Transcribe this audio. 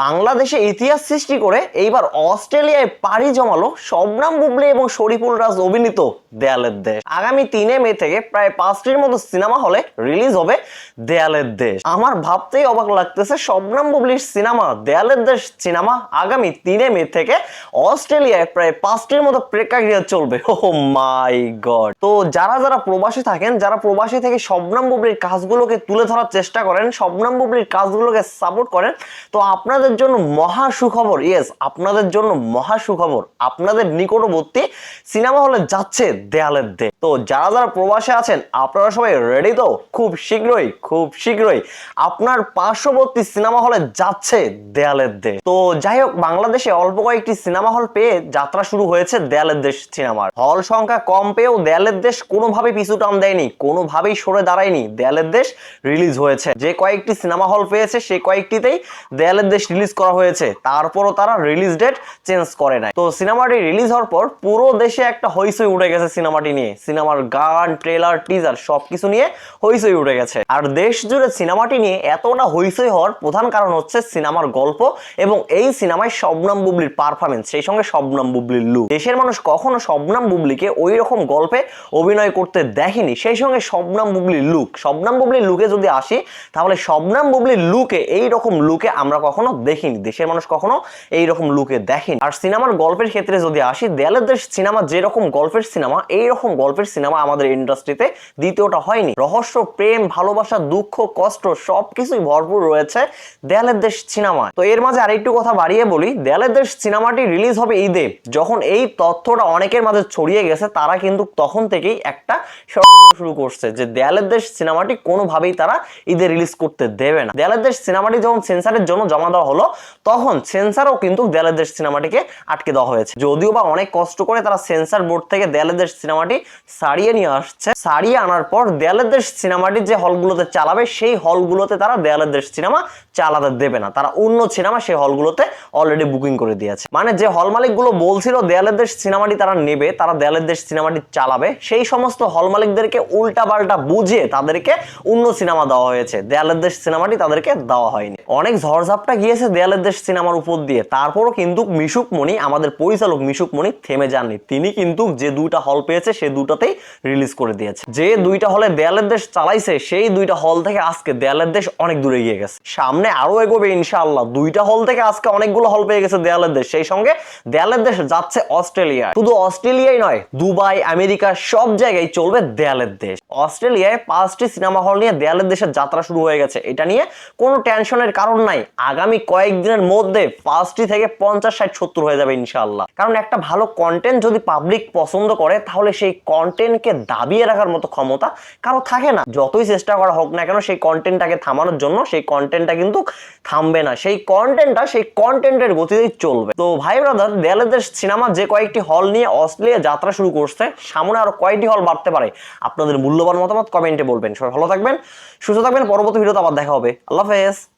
বাংলাদেশে ইতিহাস সৃষ্টি করে এইবার অস্ট্রেলিয়ায় পাড়ি জমালো শবনম বুবলী এবং শরীফুল রাজ অভিনীত দেয়ালের দেশ। আগামী 3 মে থেকে প্রায় 5টির মতো সিনেমা হলে রিলিজ হবে দেয়ালের দেশ। আমার ভাবতেই অবাক লাগতেছে, শবনম বুবলীর সিনেমা দেয়ালের দেশ সিনেমা আগামী 3 মে থেকে অস্ট্রেলিয়ায় প্রায় 5টির মতো প্রেক্ষাগৃহে চলবে। ও মাই গড। তো যারা যারা প্রবাসী থাকেন, যারা প্রবাসী থেকে শবনম বুবলীর কাজগুলোকে তুলে ধরার চেষ্টা করেন, শবনম বুবলীর কাজগুলোকে সাপোর্ট করেন, তো আপনাদের জন্য মহা সুখবর। ইয়েস, আপনাদের জন্য মহা সুখবর। আপনাদের নিকটবর্তী সিনেমা হলে যাচ্ছে দেয়ালের দেশ। তো যারা যারা প্রবাসে আছেন আপনারা সবাই রেডি তো? খুব শীঘ্রই আপনার পার্শ্ববর্তী সিনেমা হলে যাচ্ছে দেয়ালের দেশ। তো যাই হোক, বাংলাদেশে অল্প কয়েকটি সিনেমা হল পেয়ে যাত্রা শুরু হয়েছে দেয়ালের দেশ সিনেমার। হল সংখ্যা কম পেয়েও দেয়ালের দেশ কোনোভাবেই পিছু টান দেয়নি, কোনোভাবেই সরে দাঁড়ায়নি। দেয়ালের দেশ রিলিজ হয়েছে। যে কয়েকটি সিনেমা হল পেয়েছে সেই কয়েকটিতেই দেয়ালের দেশ রিলিজ করা হয়েছে। তারপরও তারা রিলিজ ডেট চেঞ্জ করে নাই। তো সিনেমাটি রিলিজ হওয়ার পর পুরো দেশে একটা হইচই উঠে গেছে সিনেমাটি নিয়ে। সিনেমার গান, ট্রেলার, টিজার সবকিছু নিয়ে হইচই উঠে গেছে। আর দেশ জুড়ে সিনেমাটি নিয়ে এতটা হইচই হওয়ার প্রধান কারণ হচ্ছে সিনেমার গল্প এবং এই সিনেমায় শবনম বুবলীর পারফরমেন্স, সেই সঙ্গে শবনম বুবলীর লুক। দেশের মানুষ কখনো শবনম বুবলীকে ওই রকম গল্পে অভিনয় করতে দেখেনি। সেই সঙ্গে শবনম বুবলীর লুক, শবনম বুবলীর লুকে যদি আসি তাহলে শবনম বুবলীর লুকে এই রকম লুকে আমরা কখনো দেখিনি। দেশের মানুষ কখনো এই রকম লুকে দেখেনি। আর সিনেমার গল্পের ক্ষেত্রে যদি আসি, দেয়ালের দেশ সিনেমা যেরকম গল্পের সিনেমা, এই রকম গল্পের সিনেমা আমাদের ইন্ডাস্ট্রিতে দ্বিতীয়টা হয়নি। রহস্য, প্রেম, ভালোবাসা, দুঃখ, কষ্ট সবকিছুই ভরপুর রয়েছে দেয়ালের দেশ সিনেমা। তো এর মাঝে আরেকটু কথা বাড়িয়ে বলি, দেয়ালের দেশ সিনেমাটি রিলিজ হবে ঈদে। যখন এই তথ্যটা অনেকের মাঝে ছড়িয়ে গেছে, তারা কিন্তু তখন থেকেই একটা শুরু করছে যে দেয়ালের দেশ সিনেমাটি কোনোভাবেই তারা ঈদে রিলিজ করতে দেবে না। দেয়ালের দেশ সিনেমাটি যখন সেন্সারের জন্য জমা দেওয়া হলো, তখন সেন্সারও কিন্তু দেয়ালের দেশ সিনেমাটিকে আটকে দেওয়া হয়েছে। যদিও বা অনেক কষ্ট করে তারা সেন্সার বোর্ড থেকে দেয়ালের দেশ সিনেমাটি সারিয়ে নিয়ে আসছে। সারিয়ে আনার পর দেয়ালের দেশ সিনেমাটি যে হলগুলোতে চালাবে, সেই হলগুলোতে তারা দেয়ালের দেশ সিনেমা চালাতে দেবে না। তারা অন্য সিনেমা সেই হলগুলোতে অলরেডি বুকিং করে দিয়েছে। মানে যে হল মালিকগুলো বলছিল দেয়ালের দেশ সিনেমাটি তারা নেবে, তারা দেয়ালের দেশ সিনেমাটি চালাবে, সেই সমস্ত হল মালিকদেরকে উল্টা পাল্টা বুঝিয়ে তাদেরকে অন্য সিনেমা দেওয়া হয়েছে। দেয়ালের দেশ সিনেমাটি তাদেরকে দেওয়া হয়নি। অনেক ঝড়ঝাপটা গিয়েছে দেয়ালের দেশ সিনেমার উপর দিয়ে, তারপরও কিন্তু মিশুক মনি, আমাদের পরিচালক মিশুক মনি থেমে যাননি। তিনি কিন্তু যে দুইটা হল পেয়েছে সে দুটাতেই রিলিজ করে দিয়েছে। যে দুইটা হলে দেয়ালের দেশ চালাইছে সেই দুইটা হল থেকে আজকে দেয়ালের দেশ অনেক দূরে গিয়ে গেছে। সামনে আরো এগোবে ইনশাআল্লাহ। দুইটা হল থেকে আজকে অনেকগুলো হল পেয়ে গেছে দেয়ালের দেশ। সেই সঙ্গে দেয়ালের দেশ যাচ্ছে অস্ট্রেলিয়া। শুধু অস্ট্রেলিয়াই নয়, দুবাই, আমেরিকা সব জায়গায় চলবে দেয়ালের দেশ। অস্ট্রেলিয়ায় 5টি সিনেমা হল নিয়ে দেয়ালের দেশের যাত্রা শুরু হয়ে গেছে। এটা নিয়ে কোনো টেনশনের কারণ নাই। আগামী কয়েকদিনের মধ্যে 5টি থেকে 50, 60, 70 হয়ে যাবে ইনশাআল্লাহ। কারণ একটা ভালো কন্টেন্ট যদি পাবলিক পছন্দ করে, তাহলে সেই কন্টেন্টকে দাবিয়ে রাখার মতো ক্ষমতা কারো থাকে না। যতই চেষ্টা করা হোক না কেন, সেই কন্টেন্টটাকে থামানোর জন্য সেই কন্টেন্টটা কিন্তু থামবে না। সেই কন্টেন্টটা সেই কন্টেন্টের গতিতেই চলবে। তো ভাই ব্রাদার, দেয়ালের দেশ সিনেমা যে কয়েকটি হল নিয়ে অস্ট্রেলিয়া যাত্রা শুরু করছে, সামনে আরো কয়েকটি হল বাড়তে পারে। আপনাদের মূল্যবান মতামত কমেন্টে বলবেন। সবাই ভালো থাকবেন, সুস্থ থাকবেন। পরবর্তী ভিডিওতে আবার দেখা হবে। আল্লাহ হাফেজ।